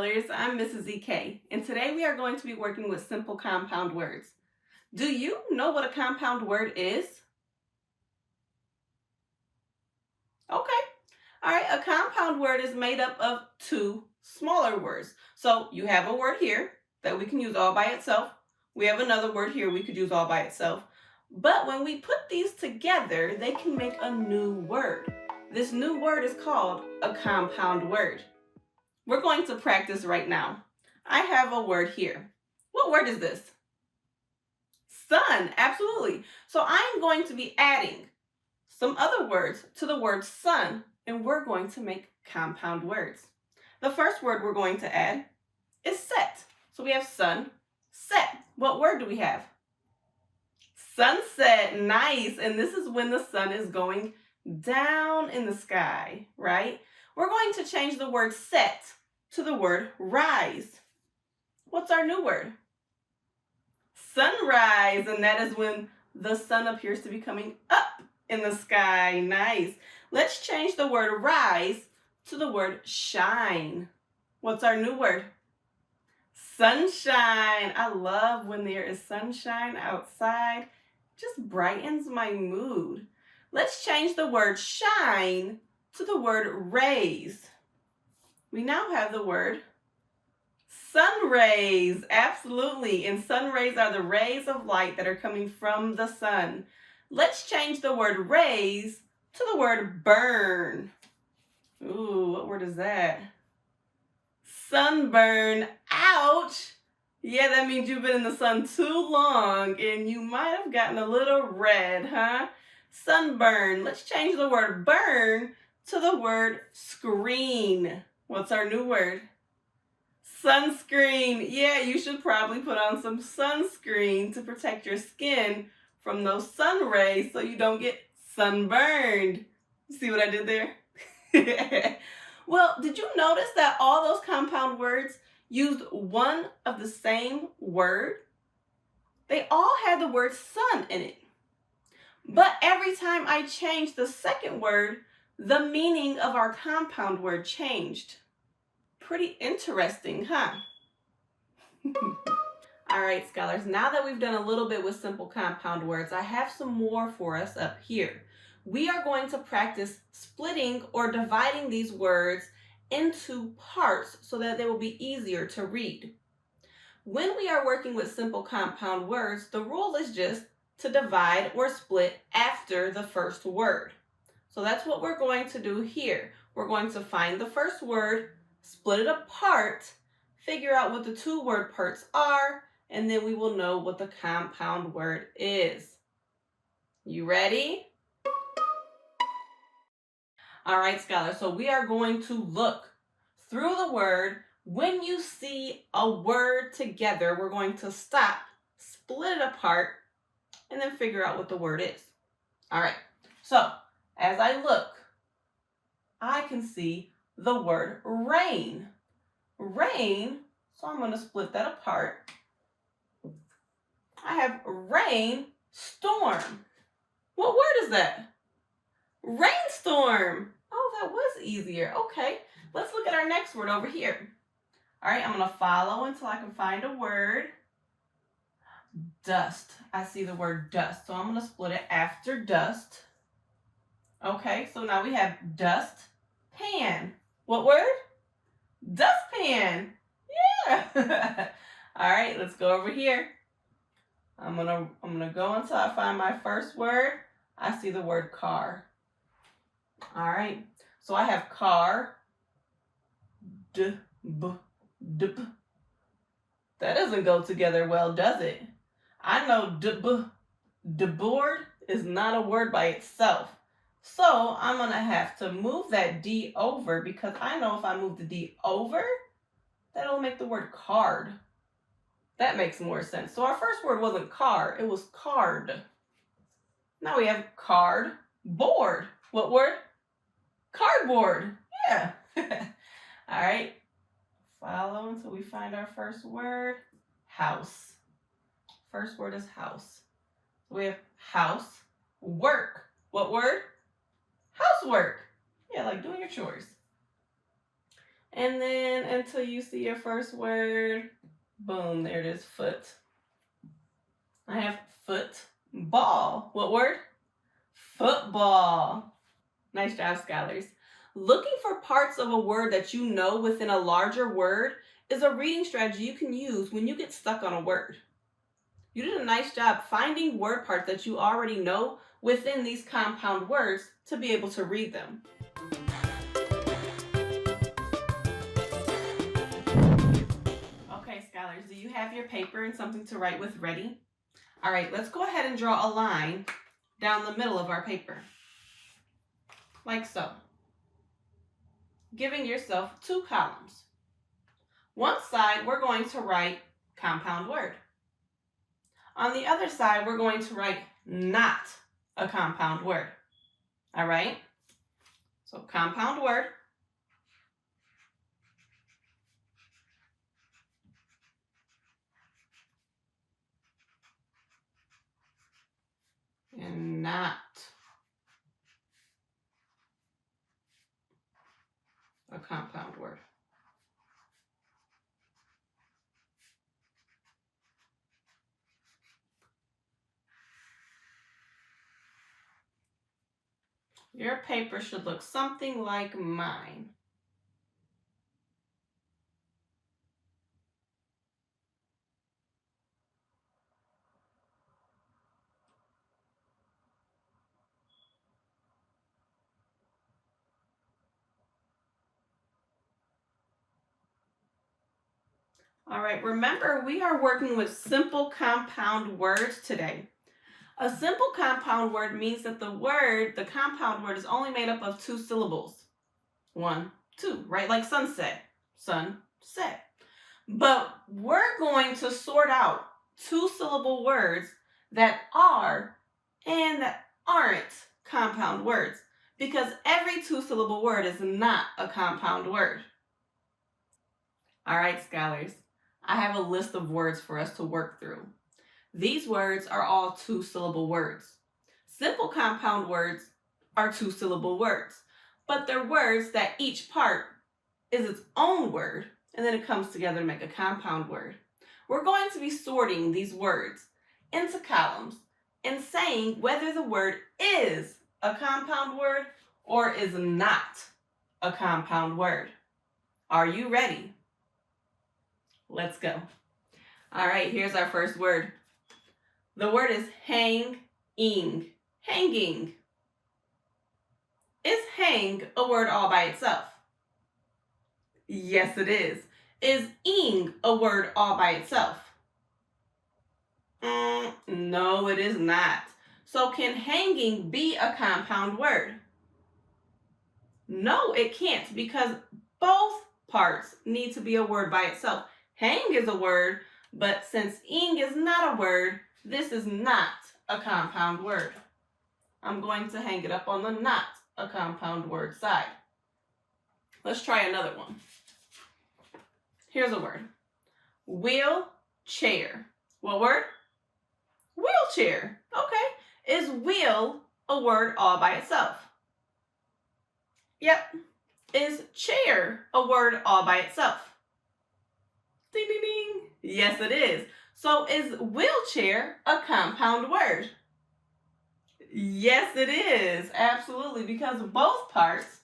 Scholars, I'm Mrs. EK, and today we are going to be working with simple compound words. Do you know what a compound word is? Okay. All right, a compound word is made up of two smaller words. So you have a word here that we can use all by itself. We have another word here we could use all by itself. But when we put these together, they can make a new word. This new word is called a compound word. We're going to practice right now. I have a word here. What word is this? Sun, absolutely. So I'm going to be adding some other words to the word sun, and we're going to make compound words. The first word we're going to add is set. So we have sun, set. What word do we have? Sunset, nice. And this is when the sun is going down in the sky, right? We're going to change the word set to the word rise. What's our new word? Sunrise, and that is when the sun appears to be coming up in the sky. Nice. Let's change the word rise to the word shine. What's our new word? Sunshine. I love when there is sunshine outside. Just brightens my mood. Let's change the word shine to the word rays. We now have the word sun rays. Absolutely. And sun rays are the rays of light that are coming from the sun. Let's change the word rays to the word burn. Ooh, what word is that? Sunburn. Ouch. Yeah, that means you've been in the sun too long and you might have gotten a little red, huh? Sunburn. Let's change the word burn to the word screen. What's our new word? Sunscreen. Yeah, you should probably put on some sunscreen to protect your skin from those sun rays so you don't get sunburned. See what I did there? Well, did you notice that all those compound words used one of the same word? They all had the word sun in it. But every time I changed the second word, the meaning of our compound word changed. Pretty interesting, huh? All right, scholars, now that we've done a little bit with simple compound words, I have some more for us up here. We are going to practice splitting or dividing these words into parts so that they will be easier to read. When we are working with simple compound words, the rule is just to divide or split after the first word. So that's what we're going to do here. We're going to find the first word, split it apart, figure out what the two word parts are, and then we will know what the compound word is. You ready? All right, scholars, so we are going to look through the word. When you see a word together, we're going to stop, split it apart, and then figure out what the word is. All right, so as I look, I can see the word rain. Rain, so I'm going to split that apart. I have rain, storm. What word is that? Rainstorm. Oh, that was easier. Okay, let's look at our next word over here. All right, I'm going to follow until I can find a word. Dust. I see the word dust, so I'm going to split it after dust. Okay, so now we have dust pan. What word? Dustpan. Yeah. All right, let's go over here. I'm gonna go until I find my first word. I see the word car. All right, so I have car. D, b, d, b. That doesn't go together well, does it? I know d board is not a word by itself. So I'm gonna have to move that D over because I know if I move the D over, that'll make the word card. That makes more sense. So our first word wasn't car, it was card. Now we have card, board. What word? Cardboard. Yeah. All right. Follow until we find our first word. House. First word is house. So we have house, work. What word? Housework. Yeah, like doing your chores. And then until you see your first word, boom, there it is, foot. I have football. What word? Football. Nice job, scholars. Looking for parts of a word that you know within a larger word is a reading strategy you can use when you get stuck on a word. You did a nice job finding word parts that you already know within these compound words to be able to read them. Okay, scholars, do you have your paper and something to write with ready? All right, let's go ahead and draw a line down the middle of our paper, like so, giving yourself 2 columns. One side, we're going to write compound word. On the other side, we're going to write not a compound word. All right? So compound word. And not a compound word. Your paper should look something like mine. All right, remember we are working with simple compound words today. A simple compound word means that the compound word is only made up of 2 syllables. 1, 2, right? Like sunset, sunset. But we're going to sort out 2-syllable words that are and that aren't compound words, because every 2-syllable word is not a compound word. All right, scholars, I have a list of words for us to work through. These words are all 2-syllable words. Simple compound words are 2-syllable words, but they're words that each part is its own word, and then it comes together to make a compound word. We're going to be sorting these words into columns and saying whether the word is a compound word or is not a compound word. Are you ready? Let's go. All right, here's our first word. The word is hanging. Hanging. Is hang a word all by itself? Yes, it is. Is ing a word all by itself? No, it is not. So can hanging be a compound word? No, it can't, because both parts need to be a word by itself. Hang is a word, but since ing is not a word, this is not a compound word. I'm going to hang it up on the not a compound word side. Let's try another one. Here's a word. Wheelchair. What word? Wheelchair. Okay. Is wheel a word all by itself? Yep. Is chair a word all by itself? Ding, ding, ding. Yes, it is. So is wheelchair a compound word? Yes, it is. Absolutely, because both parts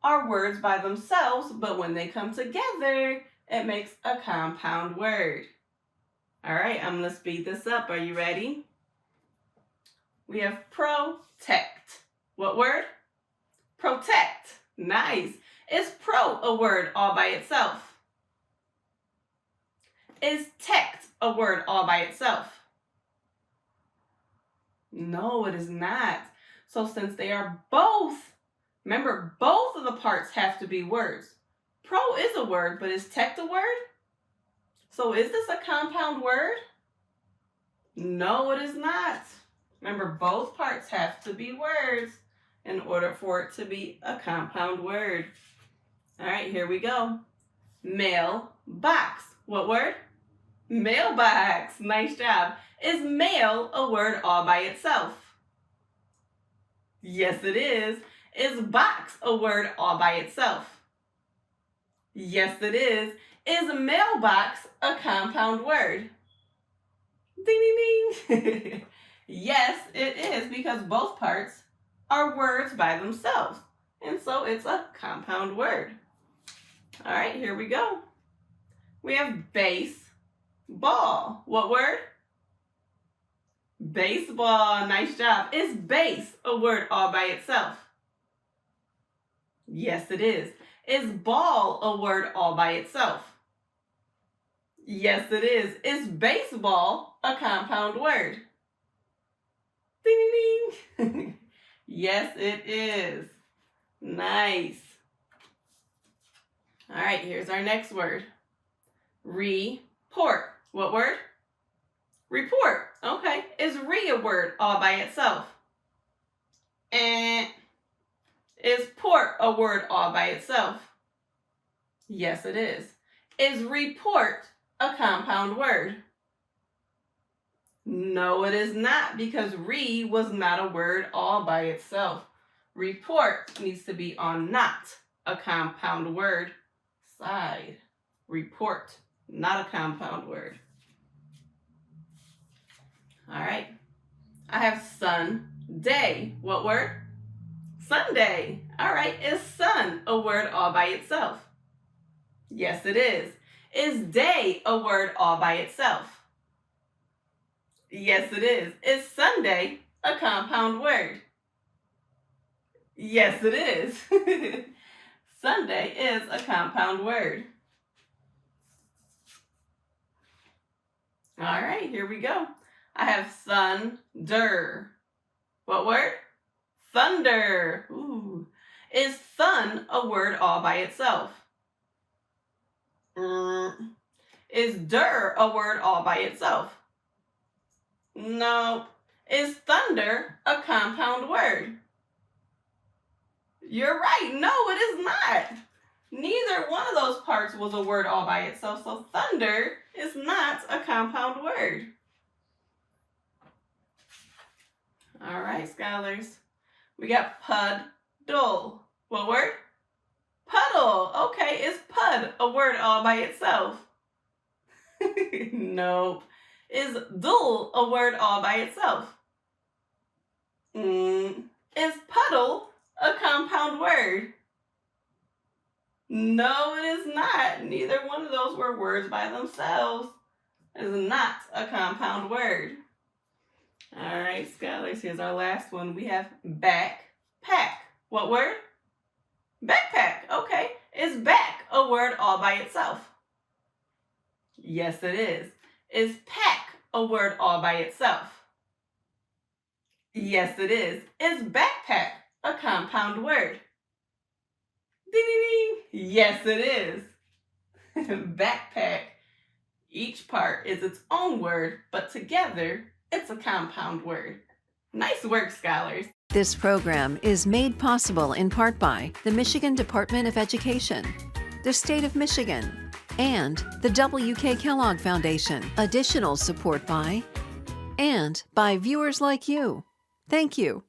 are words by themselves, but when they come together, it makes a compound word. All right, I'm going to speed this up. Are you ready? We have protect. What word? Protect. Nice. Is pro a word all by itself? Is tect a word all by itself? No, it is not. So since they are both, remember, both of the parts have to be words. Pro is a word, but is tect a word? So is this a compound word? No, it is not. Remember, both parts have to be words in order for it to be a compound word. All right, here we go. Mailbox. What word? Mailbox. Nice job. Is mail a word all by itself? Yes, it is. Is box a word all by itself? Yes, it is. Is mailbox a compound word? Ding, ding, ding. Yes, it is, because both parts are words by themselves. And so it's a compound word. All right, here we go. We have baseball. What word? Baseball. Nice job. Is base a word all by itself? Yes, it is. Is ball a word all by itself? Yes, it is. Is baseball a compound word? Ding, ding, ding. Yes, it is. Nice. All right, here's our next word. Report. What word? Report. Okay. Is re a word all by itself? And is port a word all by itself? Yes, it is. Is report a compound word? No, it is not, because re was not a word all by itself. Report needs to be on not a compound word side. Report, not a compound word. All right. I have Sunday. What word? Sunday. All right. Is sun a word all by itself? Yes, it is. Is day a word all by itself? Yes, it is. Is Sunday a compound word? Yes, it is. Sunday is a compound word. All right, here we go. I have thunder. What word? Thunder. Ooh. Is thun a word all by itself? Is der a word all by itself? No. Is thunder a compound word? You're right. No, it is not. Neither one of those parts was a word all by itself, so thunder is not a compound word. All right, scholars. We got puddle. What word? Puddle. Okay, is pud a word all by itself? Nope. Is dull a word all by itself? Is puddle a compound word? No, it is not. Neither one of those were words by themselves. It is not a compound word. All right, scholars, here's our last one. We have backpack. What word? Backpack. Okay. Is back a word all by itself? Yes, it is. Is pack a word all by itself? Yes, it is. Is backpack a compound word? Ding, ding, ding. Yes, it is. Backpack. Each part is its own word, but together, it's a compound word. Nice work, scholars. This program is made possible in part by the Michigan Department of Education, the State of Michigan, and the W.K. Kellogg Foundation. Additional support by viewers like you. Thank you.